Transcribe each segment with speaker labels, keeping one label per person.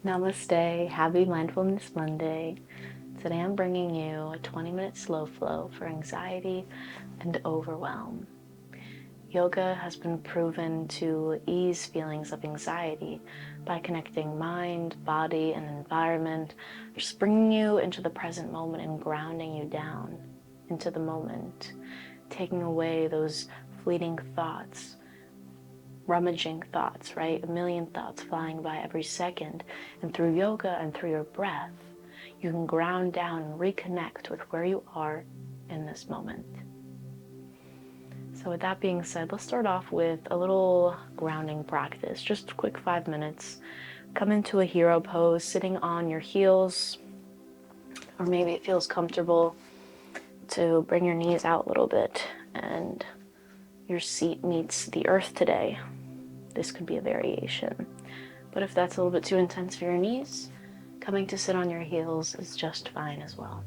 Speaker 1: Namaste, happy Mindfulness Monday. Today I'm bringing you a 20-minute slow flow for anxiety and overwhelm. Yoga has been proven to ease feelings of anxiety by connecting mind, body, and environment, just bringing you into the present moment and grounding you down into the moment, taking away those fleeting thoughts, rummaging thoughts, right? A million thoughts flying by every second. And through yoga and through your breath, you can ground down and reconnect with where you are in this moment. So with that being said, let's start off with a little grounding practice, just a quick 5 minutes. Come into a hero pose, sitting on your heels, or maybe it feels comfortable to bring your knees out a little bit and your seat meets the earth today. This could be a variation. But if that's a little bit too intense for your knees, coming to sit on your heels is just fine as well.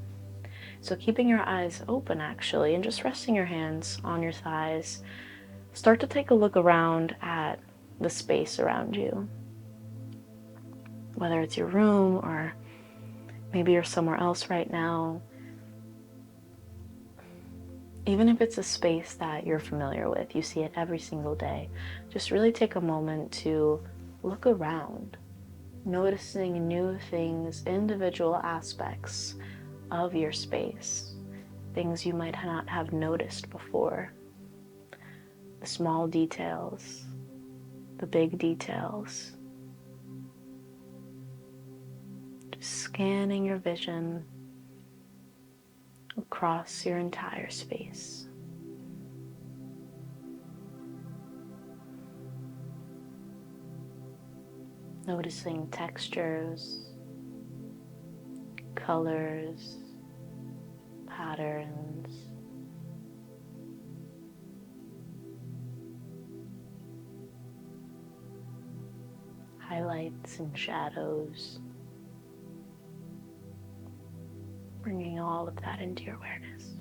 Speaker 1: So keeping your eyes open actually, and just resting your hands on your thighs, start to take a look around at the space around you. Whether it's your room or maybe you're somewhere else right now. Even if it's a space that you're familiar with, you see it every single day, just really take a moment to look around, noticing new things, individual aspects of your space, things you might not have noticed before. The small details, the big details. Just scanning your vision across your entire space. Noticing textures, colors, patterns. Highlights and shadows. Bringing all of that into your awareness.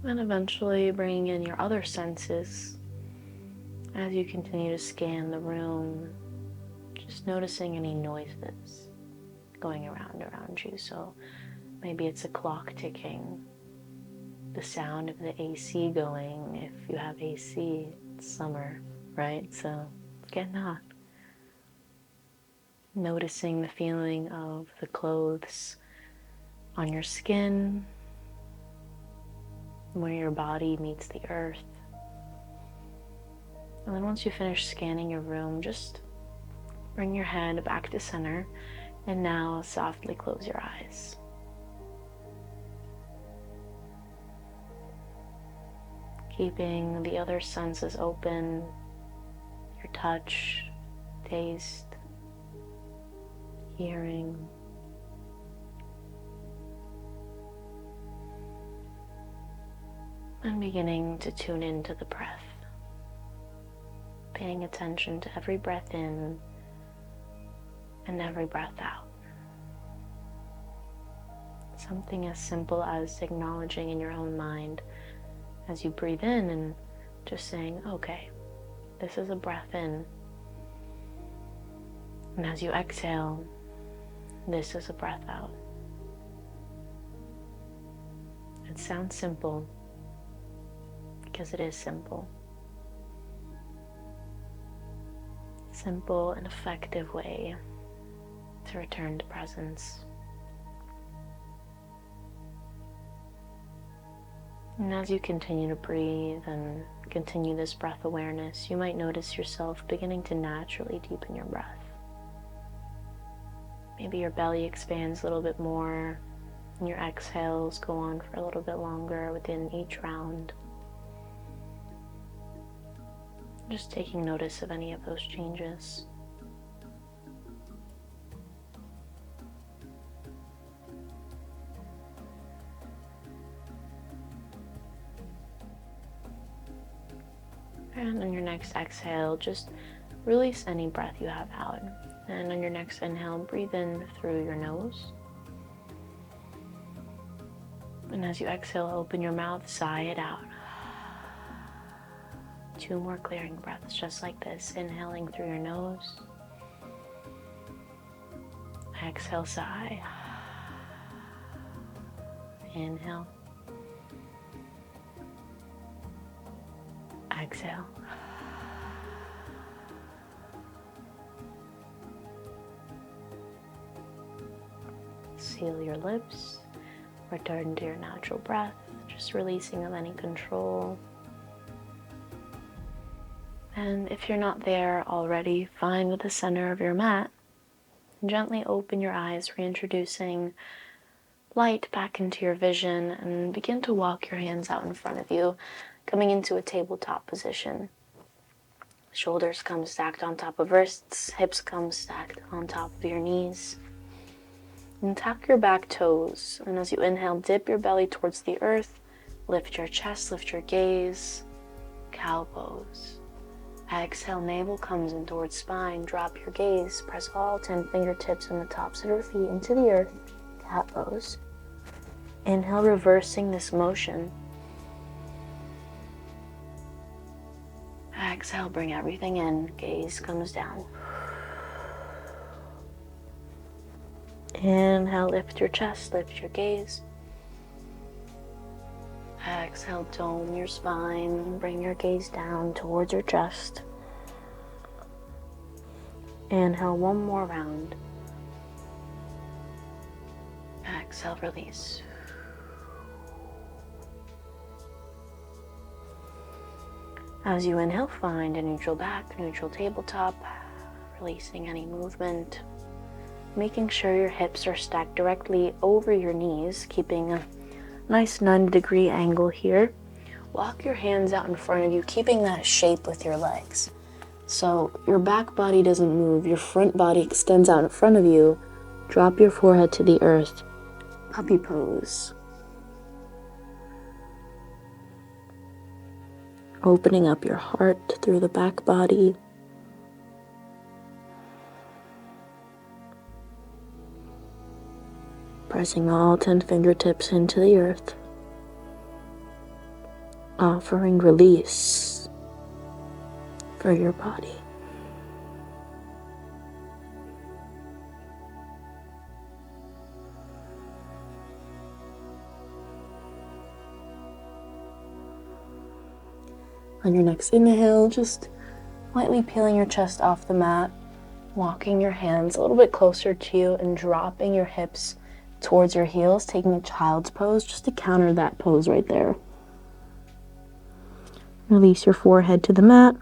Speaker 1: And eventually bringing in your other senses as you continue to scan the room, just noticing any noises going around you. So maybe it's a clock ticking, the sound of the AC going. If you have AC, it's summer, right? So it's getting hot. Noticing the feeling of the clothes on your skin, where your body meets the earth. And then once you finish scanning your room, just bring your head back to center and now softly close your eyes. Keeping the other senses open, your touch, taste, hearing. And beginning to tune into the breath. Paying attention to every breath in and every breath out. Something as simple as acknowledging in your own mind as you breathe in and just saying, okay, this is a breath in. And as you exhale, this is a breath out. It sounds simple because it is simple. Simple and effective way to return to presence. And as you continue to breathe and continue this breath awareness, you might notice yourself beginning to naturally deepen your breath. Maybe your belly expands a little bit more and your exhales go on for a little bit longer within each round. Just taking notice of any of those changes. And on your next exhale, just release any breath you have out. And on your next inhale, breathe in through your nose. And as you exhale, open your mouth, sigh it out. 2 more clearing breaths, just like this. Inhaling through your nose. Exhale, sigh. Inhale. Exhale. Seal your lips. Return to your natural breath, just releasing of any control. And if you're not there already, find the center of your mat. Gently open your eyes, reintroducing light back into your vision, and begin to walk your hands out in front of you, coming into a tabletop position. Shoulders come stacked on top of wrists, hips come stacked on top of your knees. And tuck your back toes, and as you inhale, dip your belly towards the earth, lift your chest, lift your gaze, cow pose. Exhale, navel comes in towards spine, drop your gaze, press all 10 fingertips and the tops of your feet into the earth, cat pose. Inhale, reversing this motion. Exhale, bring everything in, gaze comes down. Inhale, lift your chest, lift your gaze. Exhale, dome your spine, bring your gaze down towards your chest. Inhale, one more round. Exhale, release. As you inhale, find a neutral back, neutral tabletop, releasing any movement. Making sure your hips are stacked directly over your knees, keeping a nice 90-degree angle here. Walk your hands out in front of you, keeping that shape with your legs. So your back body doesn't move, your front body extends out in front of you. Drop your forehead to the earth. Puppy pose. Opening up your heart through the back body. Pressing all 10 fingertips into the earth. Offering release for your body. On your next inhale, just lightly peeling your chest off the mat, walking your hands a little bit closer to you and dropping your hips towards your heels, taking a child's pose just to counter that pose right there. Release your forehead to the mat.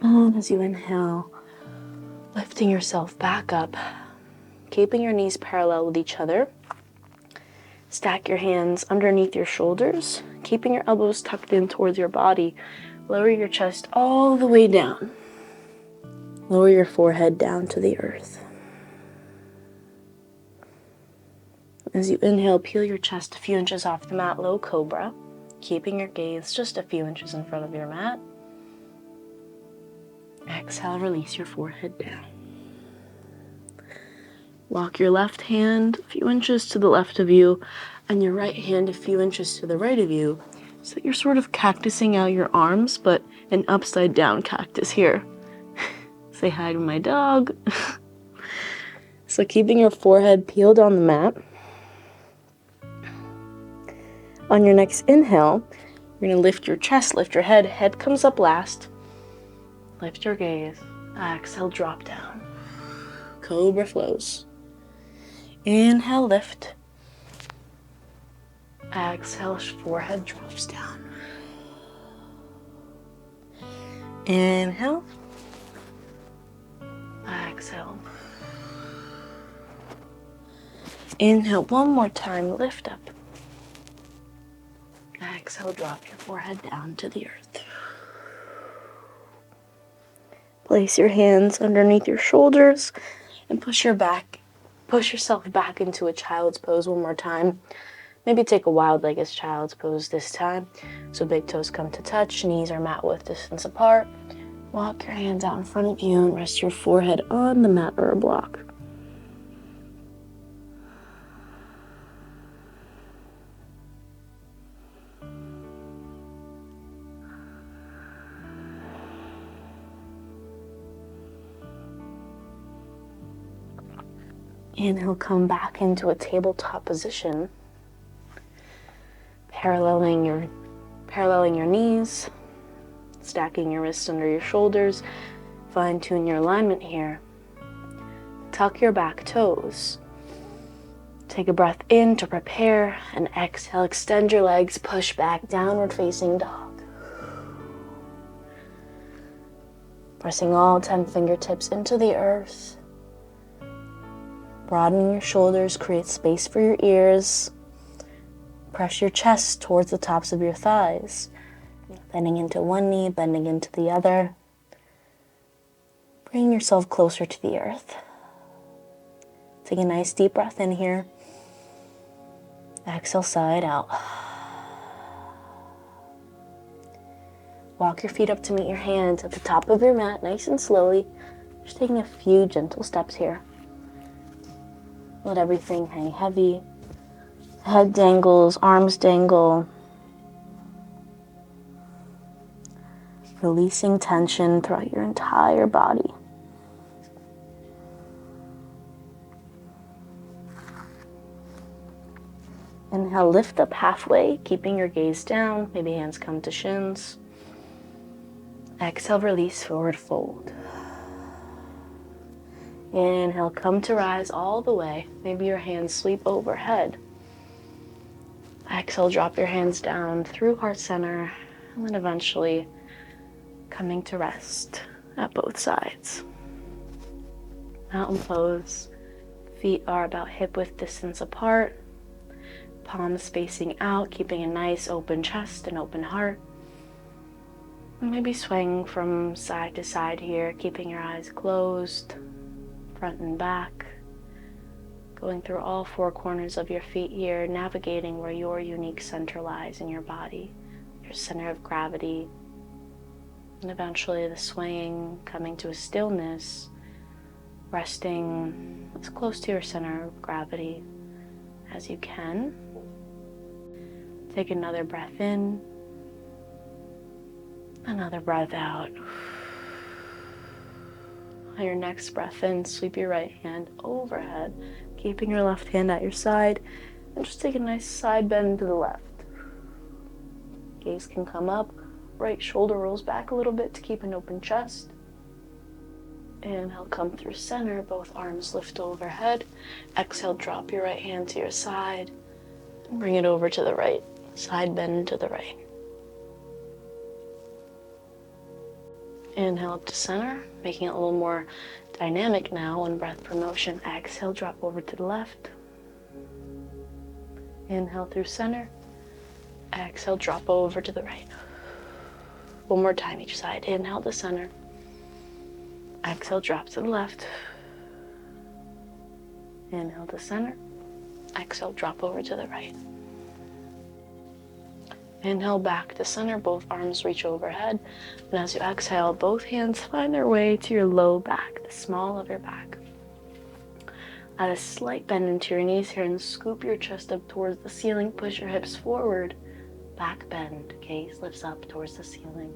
Speaker 1: And as you inhale, lifting yourself back up, keeping your knees parallel with each other. Stack your hands underneath your shoulders, keeping your elbows tucked in towards your body. Lower your chest all the way down. Lower your forehead down to the earth. As you inhale, peel your chest a few inches off the mat, low cobra, keeping your gaze just a few inches in front of your mat. Exhale, release your forehead down. Walk your left hand a few inches to the left of you and your right hand a few inches to the right of you, so that you're sort of cactusing out your arms, but an upside down cactus here. Say hi to my dog. So keeping your forehead peeled on the mat. On your next inhale, you're going to lift your chest, lift your head. Head comes up last. Lift your gaze. Exhale, drop down. Cobra flows. Inhale, lift. Exhale, forehead drops down. Inhale. Exhale. Inhale one more time, lift up. Exhale, drop your forehead down to the earth. Place your hands underneath your shoulders and push yourself back into a child's pose one more time. Maybe take a wild-legged child's pose this time. So big toes come to touch, knees are mat width distance apart. Walk your hands out in front of you and rest your forehead on the mat or a block. Inhale, come back into a tabletop position. Paralleling your knees, stacking your wrists under your shoulders. Fine-tune your alignment here. Tuck your back toes. Take a breath in to prepare, and exhale, extend your legs, push back, downward facing dog. Pressing all 10 fingertips into the earth. Broadening your shoulders, create space for your ears. Press your chest towards the tops of your thighs. Bending into one knee, bending into the other. Bring yourself closer to the earth. Take a nice deep breath in here. Exhale, side out. Walk your feet up to meet your hands at the top of your mat, nice and slowly. Just taking a few gentle steps here. Let everything hang heavy. Head dangles, arms dangle. Releasing tension throughout your entire body. Inhale, lift up halfway, keeping your gaze down. Maybe hands come to shins. Exhale, release, forward fold. Inhale, come to rise all the way. Maybe your hands sweep overhead. Exhale, drop your hands down through heart center, and then eventually coming to rest at both sides. Mountain pose. Feet are about hip width distance apart. Palms facing out, keeping a nice open chest and open heart. Maybe swaying from side to side here, keeping your eyes closed, front and back. Going through all four corners of your feet here, navigating where your unique center lies in your body, your center of gravity. And eventually the swaying, coming to a stillness, resting as close to your center of gravity as you can. Take another breath in, another breath out. On your next breath in, sweep your right hand overhead, keeping your left hand at your side, and just take a nice side bend to the left. Gaze can come up, right shoulder rolls back a little bit to keep an open chest. Inhale, come through center, both arms lift overhead. Exhale, drop your right hand to your side, and bring it over to the right. Side bend to the right. Inhale up to center, making it a little more dynamic now. One breath per motion. Exhale, drop over to the left. Inhale through center. Exhale, drop over to the right. One more time each side. Inhale to center. Exhale, drop to the left. Inhale to center. Exhale, drop over to the right. Inhale back to center, both arms reach overhead. And as you exhale, both hands find their way to your low back, the small of your back. Add a slight bend into your knees here and scoop your chest up towards the ceiling. Push your hips forward. Back bend, gaze lifts up towards the ceiling.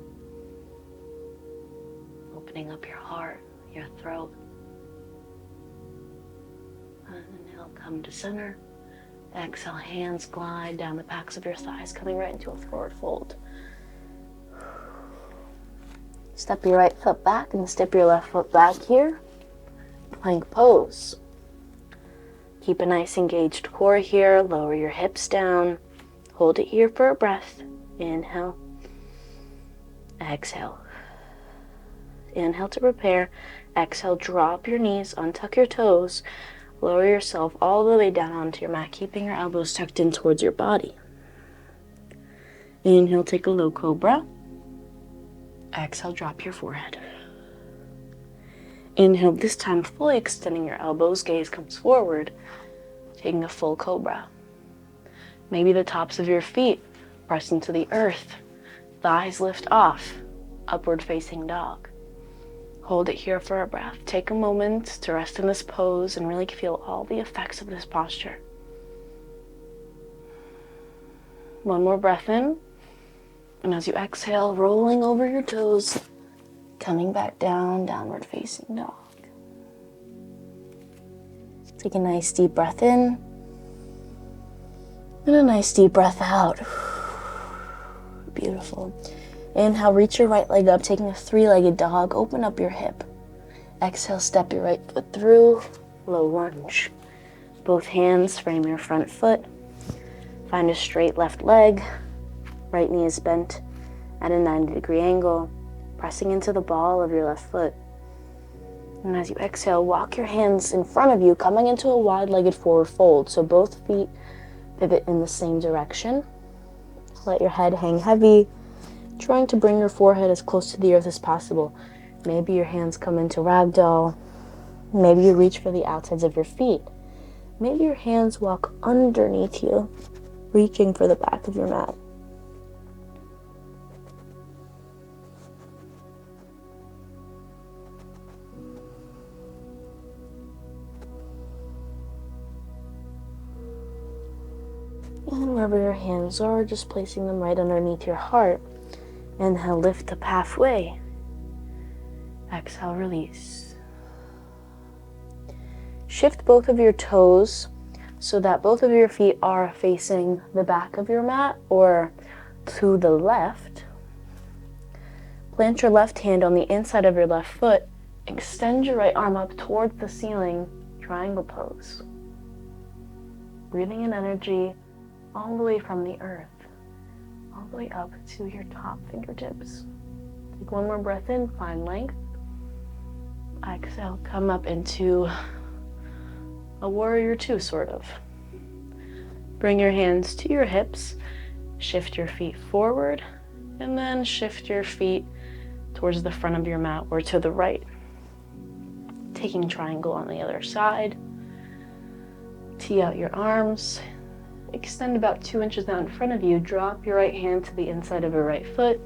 Speaker 1: Opening up your heart, your throat. Inhale, come to center. Exhale, hands glide down the backs of your thighs, coming right into a forward fold. Step your right foot back and step your left foot back here. Plank pose. Keep a nice engaged core here. Lower your hips down. Hold it here for a breath. Inhale. Exhale. Inhale to prepare. Exhale, drop your knees, untuck your toes. Lower yourself all the way down onto your mat, keeping your elbows tucked in towards your body. Inhale, take a low cobra. Exhale, drop your forehead. Inhale, this time fully extending your elbows, gaze comes forward, taking a full cobra. Maybe the tops of your feet press into the earth. Thighs lift off. Upward facing dog. Hold it here for a breath. Take a moment to rest in this pose and really feel all the effects of this posture. One more breath in. And as you exhale, rolling over your toes, coming back down, downward facing dog. Take a nice deep breath in. And a nice deep breath out. Beautiful. Inhale, reach your right leg up, taking a three-legged dog. Open up your hip. Exhale, step your right foot through. Low lunge. Both hands frame your front foot. Find a straight left leg. Right knee is bent at a 90-degree angle, pressing into the ball of your left foot. And as you exhale, walk your hands in front of you, coming into a wide-legged forward fold. So both feet pivot in the same direction. Let your head hang heavy, trying to bring your forehead as close to the earth as possible. Maybe your hands come into ragdoll. Maybe you reach for the outsides of your feet. Maybe your hands walk underneath you, reaching for the back of your mat. And wherever your hands are, just placing them right underneath your heart. Inhale, lift up halfway. Exhale, release. Shift both of your toes so that both of your feet are facing the back of your mat or to the left. Plant your left hand on the inside of your left foot. Extend your right arm up towards the ceiling, triangle pose. Breathing in energy all the way from the earth, all the way up to your top fingertips. Take one more breath in, find length. Exhale, come up into a warrior two, sort of. Bring your hands to your hips, shift your feet forward, and then shift your feet towards the front of your mat or to the right. Taking triangle on the other side. Tee out your arms. Extend about 2 inches out in front of you. Drop your right hand to the inside of your right foot.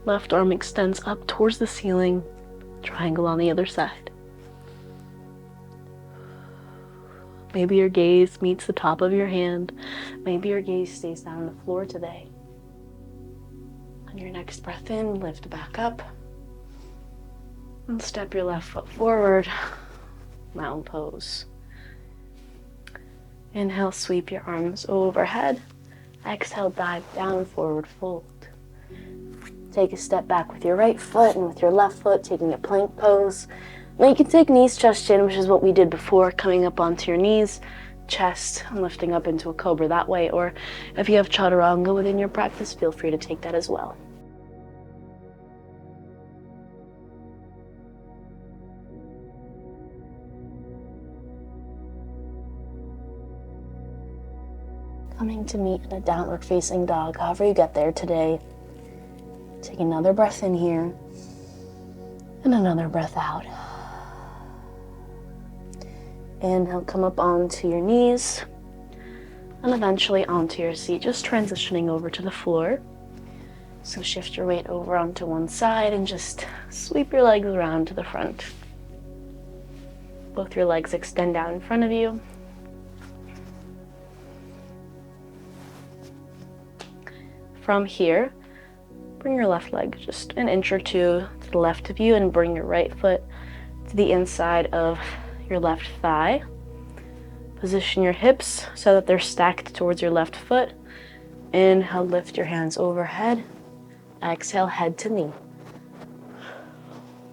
Speaker 1: Left arm extends up towards the ceiling. Triangle on the other side. Maybe your gaze meets the top of your hand. Maybe your gaze stays down on the floor today. On your next breath in, lift back up. And step your left foot forward. Mountain pose. Inhale, sweep your arms overhead. Exhale, dive down, forward fold. Take a step back with your right foot and with your left foot, taking a plank pose. Now you can take knees, chest, chin, which is what we did before, coming up onto your knees, chest, and lifting up into a cobra that way. Or if you have chaturanga within your practice, feel free to take that as well. Coming to meet in a downward facing dog, however you get there today. Take another breath in here and another breath out. Inhale, come up onto your knees and eventually onto your seat, just transitioning over to the floor. So shift your weight over onto one side and just sweep your legs around to the front. Both your legs extend out in front of you. From here, bring your left leg just an inch or two to the left of you and bring your right foot to the inside of your left thigh. Position your hips so that they're stacked towards your left foot. Inhale, lift your hands overhead. Exhale, head to knee.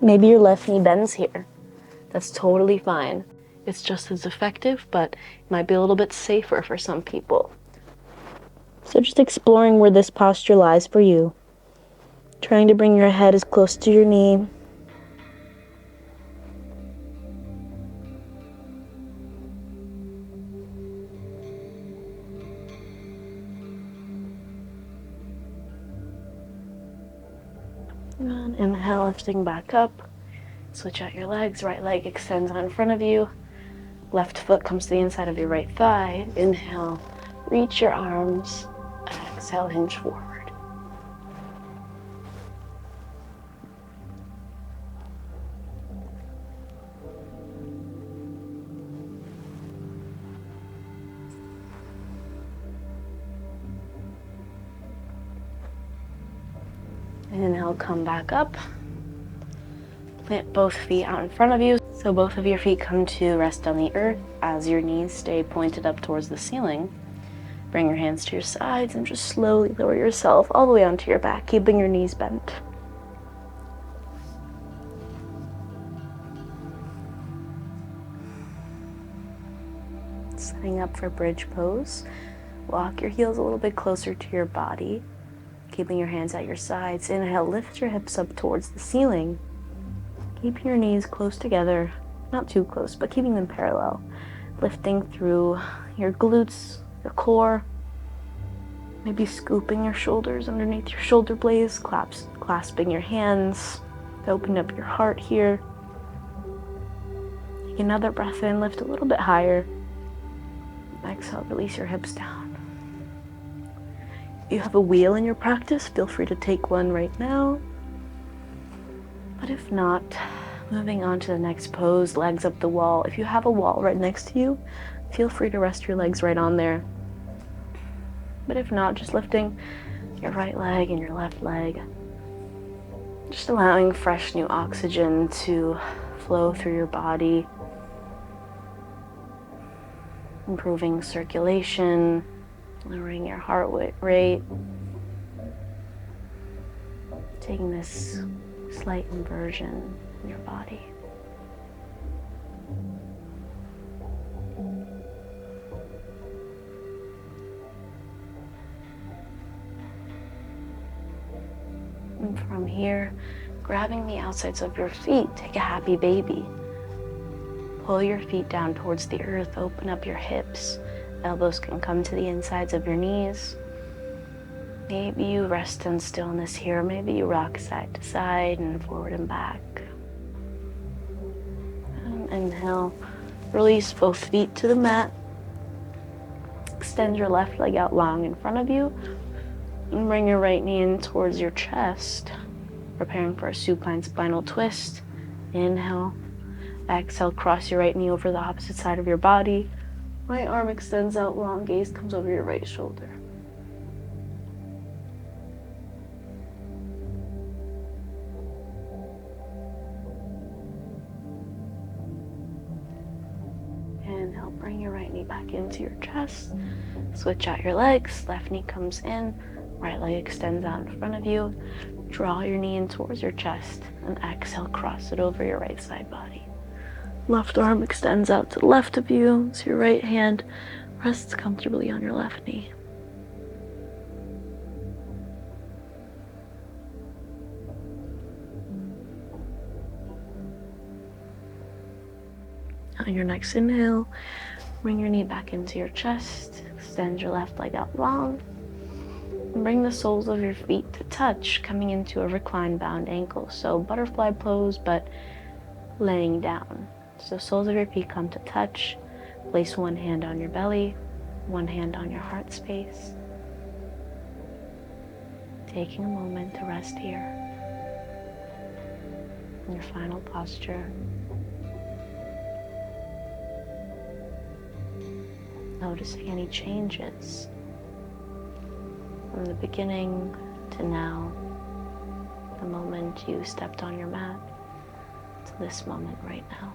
Speaker 1: Maybe your left knee bends here. That's totally fine. It's just as effective, but it might be a little bit safer for some people. So just exploring where this posture lies for you. Trying to bring your head as close to your knee. And inhale, lifting back up. Switch out your legs. Right leg extends out in front of you. Left foot comes to the inside of your right thigh. Inhale, Reach your arms. Exhale, hinge forward. Inhale, come back up. Plant both feet out in front of you, so both of your feet come to rest on the earth as your knees stay pointed up towards the ceiling. Bring your hands to your sides and just slowly lower yourself all the way onto your back, keeping your knees bent. Setting up for bridge pose. Walk your heels a little bit closer to your body, keeping your hands at your sides. Inhale, lift your hips up towards the ceiling. Keeping your knees close together, not too close, but keeping them parallel. Lifting through your glutes, your core. Maybe scooping your shoulders underneath your shoulder blades, clasping your hands, open up your heart here. Take another breath in, lift a little bit higher. Exhale, release your hips down. If you have a wheel in your practice, feel free to take one right now. But if not, moving on to the next pose, legs up the wall. If you have a wall right next to you, feel free to rest your legs right on there. But if not, just lifting your right leg and your left leg. Just allowing fresh new oxygen to flow through your body. Improving circulation, lowering your heart rate. Taking this slight inversion in your body. And from here, grabbing the outsides of your feet, take a happy baby. Pull your feet down towards the earth, open up your hips. Elbows can come to the insides of your knees. Maybe you rest in stillness here. Maybe you rock side to side and forward and back. And inhale, release both feet to the mat. Extend your left leg out long in front of you. And bring your right knee in towards your chest. Preparing for a supine spinal twist. Inhale. Exhale, cross your right knee over the opposite side of your body. Right arm extends out long, gaze comes over your right shoulder. Inhale, bring your right knee back into your chest. Switch out your legs, left knee comes in, right leg extends out in front of you. Draw your knee in towards your chest and exhale, cross it over your right side body. Left arm extends out to the left of you, so your right hand rests comfortably on your left knee. On your next inhale, bring your knee back into your chest, extend your left leg out long, and bring the soles of your feet to touch, coming into a reclined bound ankle. So butterfly pose, but laying down. So soles of your feet come to touch. Place one hand on your belly, one hand on your heart space. Taking a moment to rest here in your final posture. Noticing any changes from the beginning to now, the moment you stepped on your mat, to this moment right now.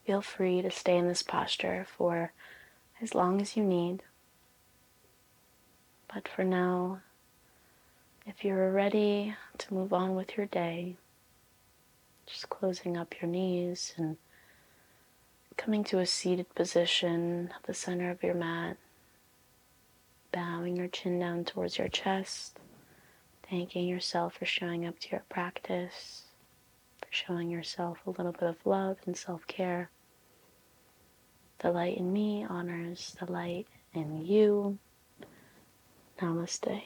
Speaker 1: Feel free to stay in this posture for as long as you need. But for now, if you're ready to move on with your day, just closing up your knees and coming to a seated position at the center of your mat, bowing your chin down towards your chest, thanking yourself for showing up to your practice, for showing yourself a little bit of love and self-care. The light in me honors the light in you. Namaste.